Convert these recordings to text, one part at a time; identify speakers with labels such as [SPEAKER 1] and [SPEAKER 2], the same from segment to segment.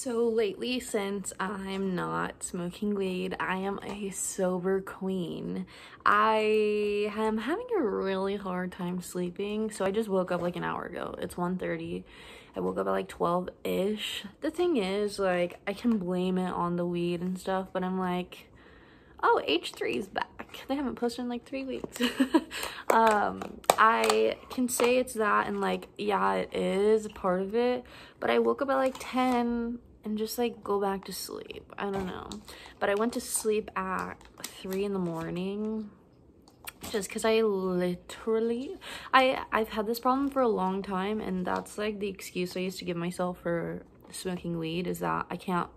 [SPEAKER 1] So lately, since I'm not smoking weed, I am a sober queen. I am having a really hard time sleeping, so I just woke up like an hour ago. It's 1:30. I woke up at like 12-ish. The thing is, like, I can blame it on the weed and stuff, but I'm like, oh, H3 is back. They haven't posted in like 3 weeks. I can say it's that, and like, yeah, it is part of it, but I woke up at like 10 and just like go back to sleep. I don't know, but I went to sleep at 3 in the morning just because I literally, I've had this problem for a long time, and that's like the excuse I used to give myself for smoking weed, is that I can't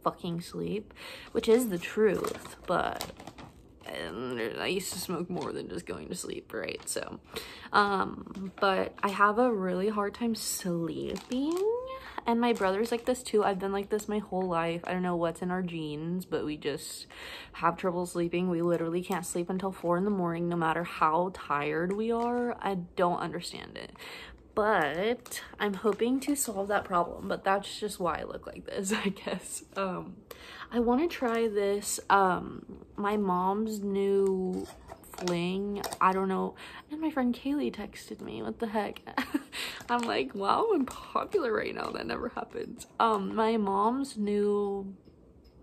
[SPEAKER 1] fucking sleep, which is the truth, but I used to smoke more than just going to sleep, right? So but I have a really hard time sleeping, and my brother's like this too. I've been like this my whole life. I don't know what's in our genes, but we just have trouble sleeping. We literally can't sleep until 4 in the morning, no matter how tired we are. I don't understand it, but I'm hoping to solve that problem. But that's just why I look like this, I guess. I want to try this, my mom's new fling. I don't know. And my friend Kaylee texted me. What the heck? I'm like, wow, I'm popular right now. That never happens. My mom's new,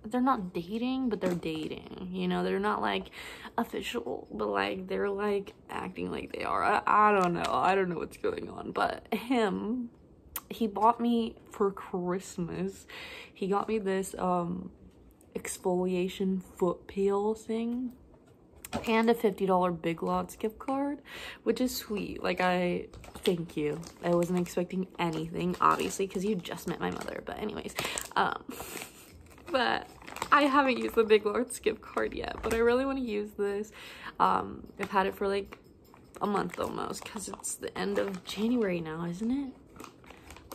[SPEAKER 1] they're not dating, but they're dating, you know. They're not like official, but like they're like acting like they are. I don't know what's going on, but he bought me for Christmas, he got me this exfoliation foot peel thing and a $50 Big Lots gift card, which is sweet. Like, thank you. I wasn't expecting anything, obviously, because you just met my mother, but anyways, but I haven't used the Big Lots gift card yet, but I really want to use this. I've had it for like a month almost, because it's the end of January now, isn't it?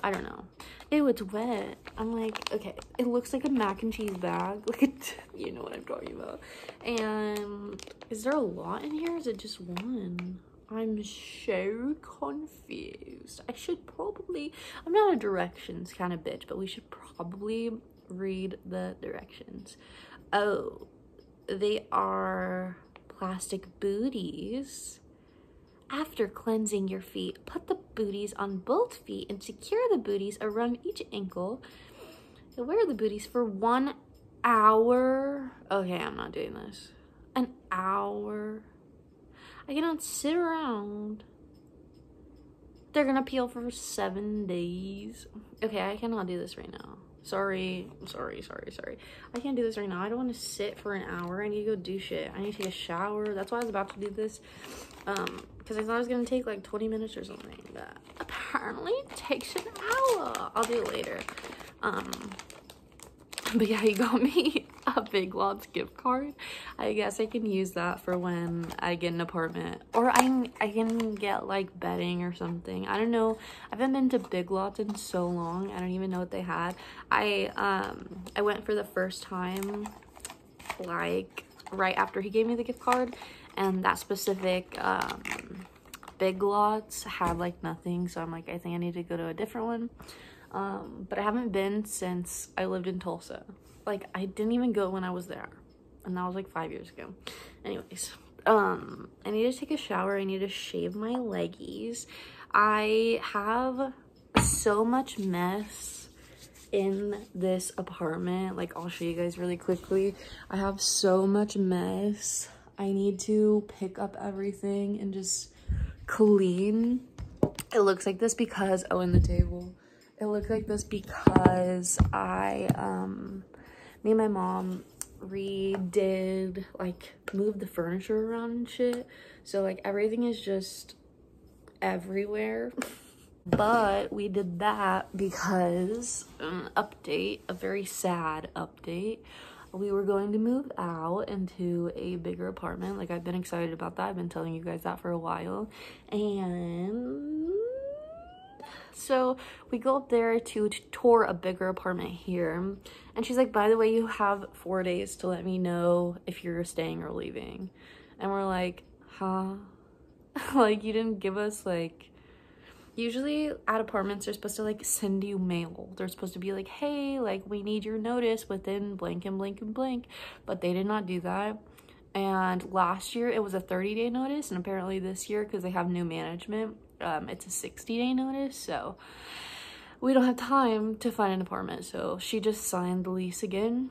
[SPEAKER 1] I don't know. Ew, it's wet. I'm like, okay, it looks like a mac and cheese bag. Look at, you know what I'm talking about. And is there a lot in here? Is it just one? I'm so confused. I should probably, I'm not a directions kind of bitch, but we should probably read the directions. Oh, they are plastic booties. After cleansing your feet, put the booties on both feet and secure the booties around each ankle. You'll wear the booties for 1 hour. Okay, I'm not doing this. An hour. I cannot sit around. They're gonna peel for 7 days. Okay, I cannot do this right now. Sorry. I can't do this right now. I don't want to sit for an hour. I need to go do shit. I need to take a shower. That's why I was about to do this. Because I thought it was going to take like 20 minutes or something. But apparently it takes an hour. I'll do it later. But yeah, he got me a Big Lots gift card. I guess I can use that for when I get an apartment, or I can get like bedding or something. I don't know. I haven't been to Big Lots in so long. I don't even know what they had. I went for the first time like right after he gave me the gift card, and that specific Big Lots had like nothing, so I'm like, I think I need to go to a different one. But I haven't been since I lived in Tulsa. Like, I didn't even go when I was there, and that was like 5 years ago. Anyways, I need to take a shower. I need to shave my leggies. I have so much mess in this apartment. Like, I'll show you guys really quickly. I have so much mess. I need to pick up everything and just clean. It looks like this because, oh, in the table. It looks like this because me and my mom redid, like, moved the furniture around and shit. So, like, everything is just everywhere. But we did that because, update, a very sad update. We were going to move out into a bigger apartment. Like, I've been excited about that. I've been telling you guys that for a while. And so we go up there to tour a bigger apartment here, and she's like, by the way, you have 4 days to let me know if you're staying or leaving. And we're like, huh? Like, you didn't give us like usually at apartments, they're supposed to like send you mail. They're supposed to be like, hey, like we need your notice within blank and blank and blank, but they did not do that. And last year it was a 30-day notice, and apparently this year, because they have new management, it's a 60-day notice. So we don't have time to find an apartment, so she just signed the lease again.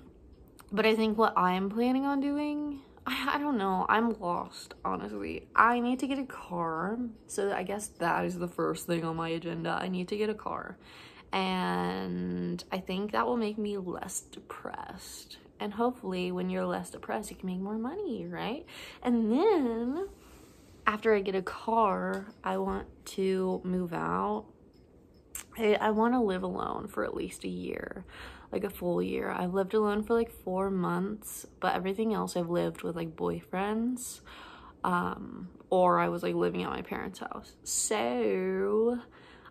[SPEAKER 1] But I think what I'm planning on doing, I don't know, I'm lost, honestly. I need to get a car, so I guess that is the first thing on my agenda. I need to get a car, and I think that will make me less depressed. And hopefully when you're less depressed, you can make more money, right? And then after I get a car, I want to move out. I want to live alone for at least a year, like a full year. I've lived alone for like 4 months, but everything else I've lived with like boyfriends, or I was like living at my parents' house. So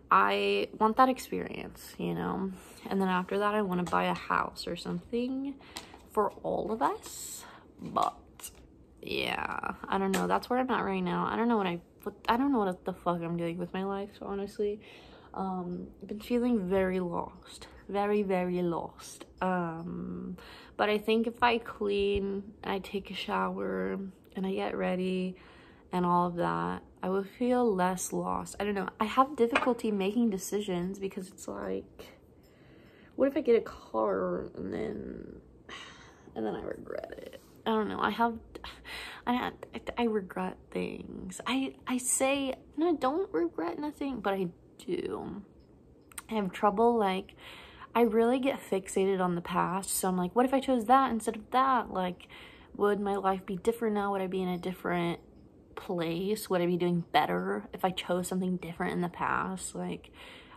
[SPEAKER 1] I want that experience, you know? And then after that, I want to buy a house or something for all of us. But yeah, I don't know. That's where I'm at right now. I don't know what the fuck I'm doing with my life, honestly. I've been feeling very lost, very lost. But I think if I clean and I take a shower and I get ready and all of that, I would feel less lost. I don't know. I have difficulty making decisions because it's like, what if I get a car and then I regret it? I don't know. I regret things. I say, no, I don't regret nothing, but I do. I have trouble, like, I really get fixated on the past. So I'm like, what if I chose that instead of that? Like, would my life be different now? Would I be in a different place? Would I be doing better if I chose something different in the past? Like,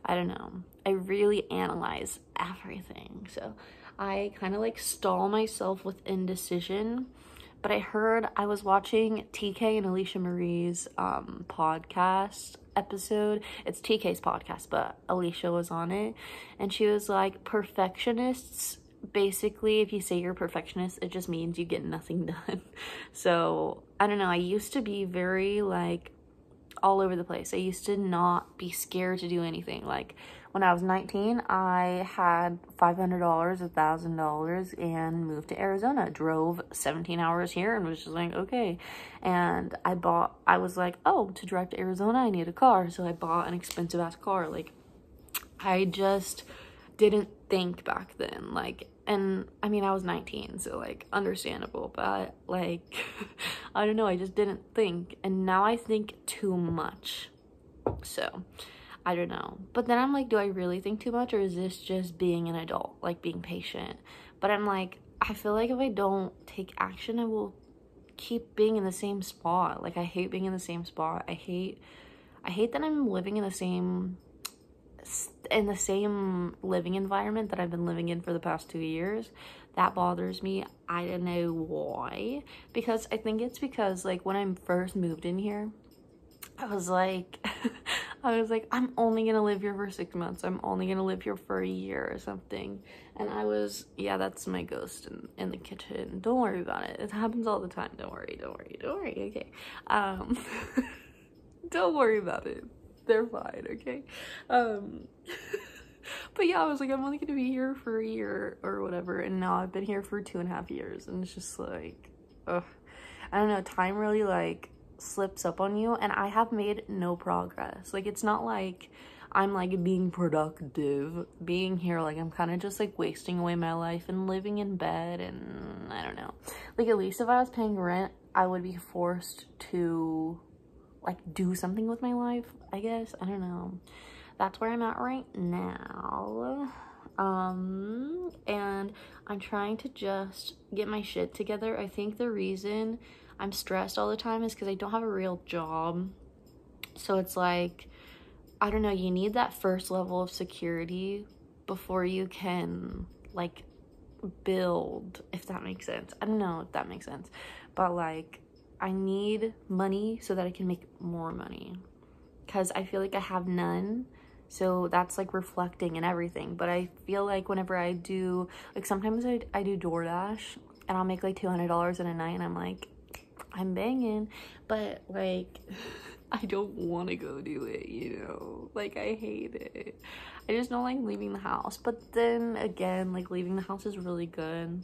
[SPEAKER 1] I don't know. I really analyze everything. So I kind of like stall myself with indecision. But I was watching TK and Alicia Marie's podcast episode. It's TK's podcast, but Alicia was on it. And she was like, perfectionists, basically, if you say you're a perfectionist, it just means you get nothing done. So, I don't know. I used to be very, like, all over the place. I used to not be scared to do anything. Like, when I was 19, I had $500, $1,000, and moved to Arizona. Drove 17 hours here and was just like, okay. And I was like, oh, to drive to Arizona, I need a car. So I bought an expensive ass car. Like, I just didn't think back then. Like, and I mean, I was 19, so like, understandable. But like, I don't know, I just didn't think. And now I think too much. So I don't know. But then I'm like, do I really think too much, or is this just being an adult, like being patient? But I'm like, I feel like if I don't take action, I will keep being in the same spot. Like, I hate being in the same spot. I hate that I'm living in the same living environment that I've been living in for the past 2 years. That bothers me. I don't know why. Because I think it's because, like, when I first moved in here, I was like, I'm only gonna live here for 6 months. I'm only gonna live here for a year or something. And I was, yeah, that's my ghost in the kitchen. Don't worry about it. It happens all the time. Don't worry. Okay. Don't worry about it. They're fine, okay? But yeah, I was like, I'm only gonna be here for a year or whatever. And now I've been here for 2.5 years. And it's just like, ugh. I don't know, time really, like, slips up on you, and I have made no progress. Like, it's not like I'm like being productive being here. Like, I'm kind of just like wasting away my life and living in bed, and I don't know. Like, at least if I was paying rent, I would be forced to like do something with my life, I guess. I don't know. That's where I'm at right now. And I'm trying to just get my shit together. I think the reason I'm stressed all the time is because I don't have a real job. So it's like, I don't know, you need that first level of security before you can like build, if that makes sense. I don't know if that makes sense, but like, I need money so that I can make more money, because I feel like I have none. So that's like reflecting in everything. But I feel like whenever I do, like, sometimes I do DoorDash and I'll make like $200 in a night, and I'm like, I'm banging. But like, I don't want to go do it, you know? Like, I hate it. I just don't like leaving the house. But then again, like, leaving the house is really good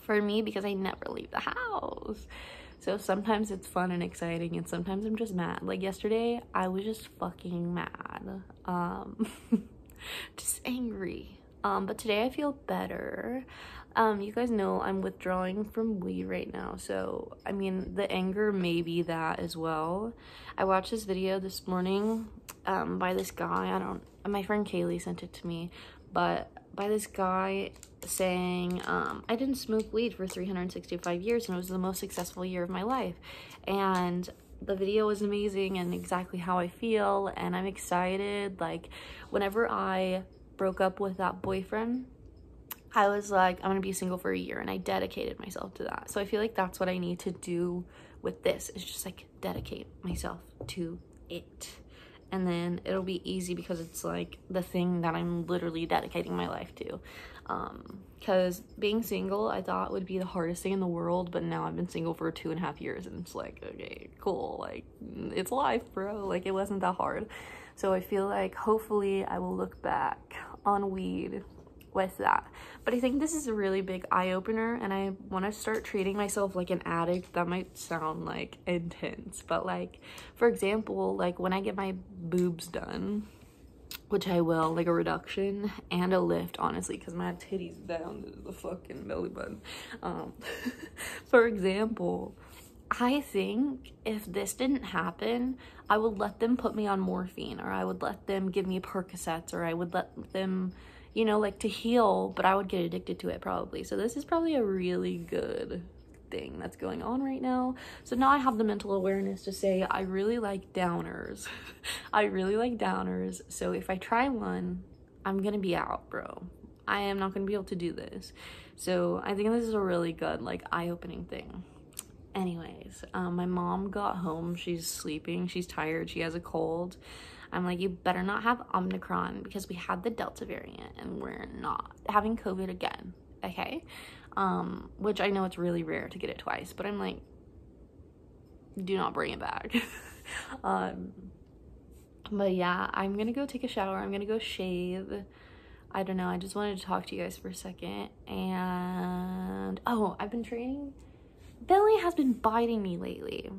[SPEAKER 1] for me because I never leave the house. So sometimes it's fun and exciting, and sometimes I'm just mad. Like yesterday, I was just fucking mad. Just angry. But today I feel better. You guys know I'm withdrawing from weed right now, so I mean the anger may be that as well. I watched this video this morning by this guy. My friend Kaylee sent it to me, but by this guy saying I didn't smoke weed for 365 years and it was the most successful year of my life. And the video was amazing and exactly how I feel, and I'm excited. Like, whenever I broke up with that boyfriend, I was like, I'm gonna be single for a year, and I dedicated myself to that. So I feel like that's what I need to do with this, is just like dedicate myself to it. And then it'll be easy because it's like the thing that I'm literally dedicating my life to. Because being single, I thought would be the hardest thing in the world, but now I've been single for 2.5 years and it's like, okay, cool. Like, it's life, bro. Like, it wasn't that hard. So I feel like hopefully I will look back on weed with that. But I think this is a really big eye-opener, and I want to start treating myself like an addict. That might sound like intense, but like, for example, like when I get my boobs done, which I will, like a reduction and a lift, honestly, because my titties down to the fucking belly button. For example, I think if this didn't happen, I would let them put me on morphine, or I would let them give me Percocets, or I would let them, you know, like to heal, but I would get addicted to it probably. So this is probably a really good thing that's going on right now. So now I have the mental awareness to say, I really like downers. I really like downers. So if I try one, I'm gonna be out, bro. I am not gonna be able to do this. So I think this is a really good, like, eye-opening thing. Anyways, my mom got home. She's sleeping. She's tired. She has a cold. I'm like, you better not have Omicron, because we had the Delta variant and we're not having COVID again, okay? Which I know it's really rare to get it twice, but I'm like, do not bring it back. But yeah, I'm gonna go take a shower. I'm gonna go shave. I don't know. I just wanted to talk to you guys for a second. And, oh, I've been training. Billy has been biting me lately,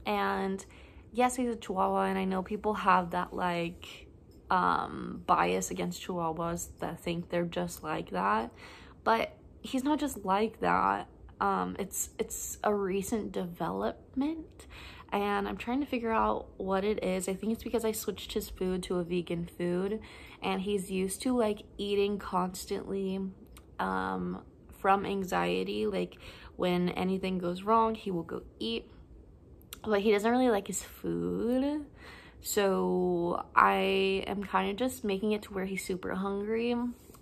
[SPEAKER 1] and yes, he's a Chihuahua, and I know people have that like bias against Chihuahuas that think they're just like that, but he's not just like that. It's a recent development, and I'm trying to figure out what it is. I think it's because I switched his food to a vegan food, and he's used to like eating constantly from anxiety. Like, when anything goes wrong, he will go eat, but he doesn't really like his food. So I am kind of just making it to where he's super hungry,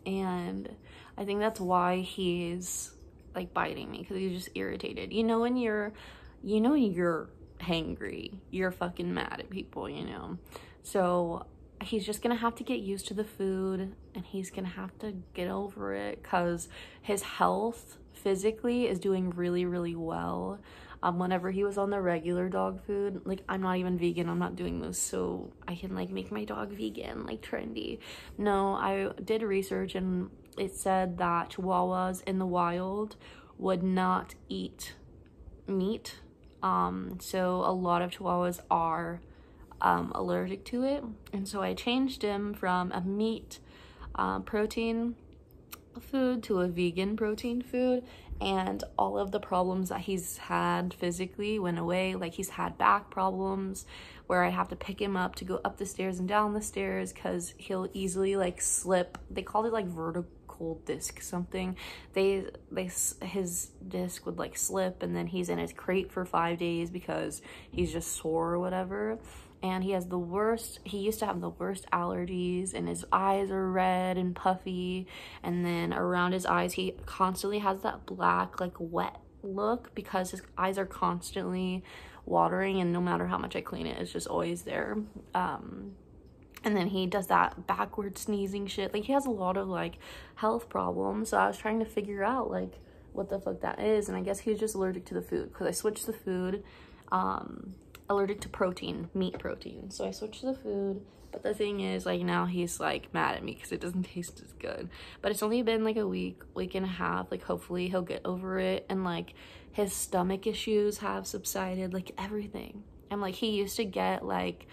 [SPEAKER 1] and I think that's why he's like biting me, because he's just irritated. You know, when you're hangry, you're fucking mad at people, you know? So he's just gonna have to get used to the food, and he's gonna have to get over it, because his health physically is doing really, really well. Whenever he was on the regular dog food, like, I'm not even vegan, I'm not doing this so I can like make my dog vegan, like trendy. No, I did research, and it said that Chihuahuas in the wild would not eat meat. So a lot of Chihuahuas are allergic to it, and so I changed him from a meat protein food to a vegan protein food, and all of the problems that he's had physically went away. Like, he's had back problems where I have to pick him up to go up the stairs and down the stairs because he'll easily like slip. They called it like vertical disc something. His disc would like slip, and then he's in his crate for 5 days because he's just sore or whatever. And he used to have the worst allergies, and his eyes are red and puffy, and then around his eyes he constantly has that black like wet look because his eyes are constantly watering, and no matter how much I clean it, it's just always there. And then he does that backward sneezing shit. Like, he has a lot of like health problems, so I was trying to figure out like what the fuck that is, and I guess he was just allergic to the food because I switched the food allergic to protein, meat protein. So I switched to the food. But the thing is, like, now he's like mad at me because it doesn't taste as good. But it's only been like a week and a half. Like, hopefully he'll get over it, and like his stomach issues have subsided, like everything. And like he used to get like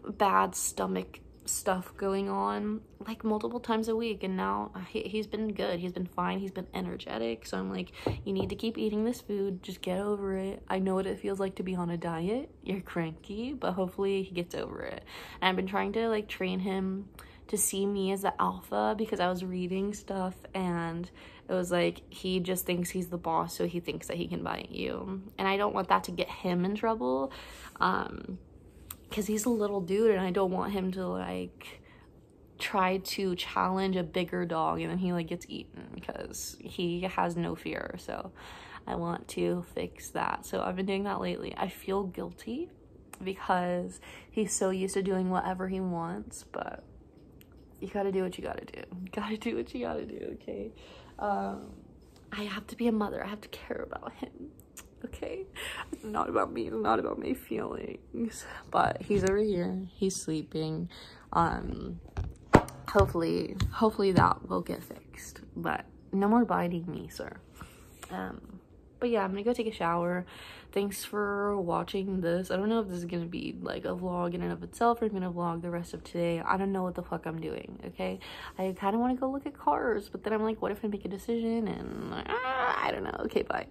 [SPEAKER 1] bad stomach stuff going on like multiple times a week, and now he's been good, he's been fine, he's been energetic. So I'm like, you need to keep eating this food, just get over it. I know what it feels like to be on a diet, you're cranky, but hopefully he gets over it. And I've been trying to like train him to see me as the alpha, because I was reading stuff and it was like he just thinks he's the boss, so he thinks that he can bite you, and I don't want that to get him in trouble, because he's a little dude and I don't want him to like try to challenge a bigger dog and then he like gets eaten, because he has no fear. So I want to fix that. So I've been doing that lately. I feel guilty because he's so used to doing whatever he wants, but you gotta do what you gotta do. You gotta do what you gotta do, okay? I have to be a mother. I have to care about him. Okay, it's not about me, it's not about my feelings. But he's over here, he's sleeping. Hopefully that will get fixed, but no more biting me, sir. But yeah, I'm gonna go take a shower. Thanks for watching this. I don't know if this is gonna be like a vlog in and of itself, or I'm gonna vlog the rest of today. I don't know what the fuck I'm doing, okay? I kind of want to go look at cars, but then I'm like, what if I make a decision and I don't know. Okay, bye.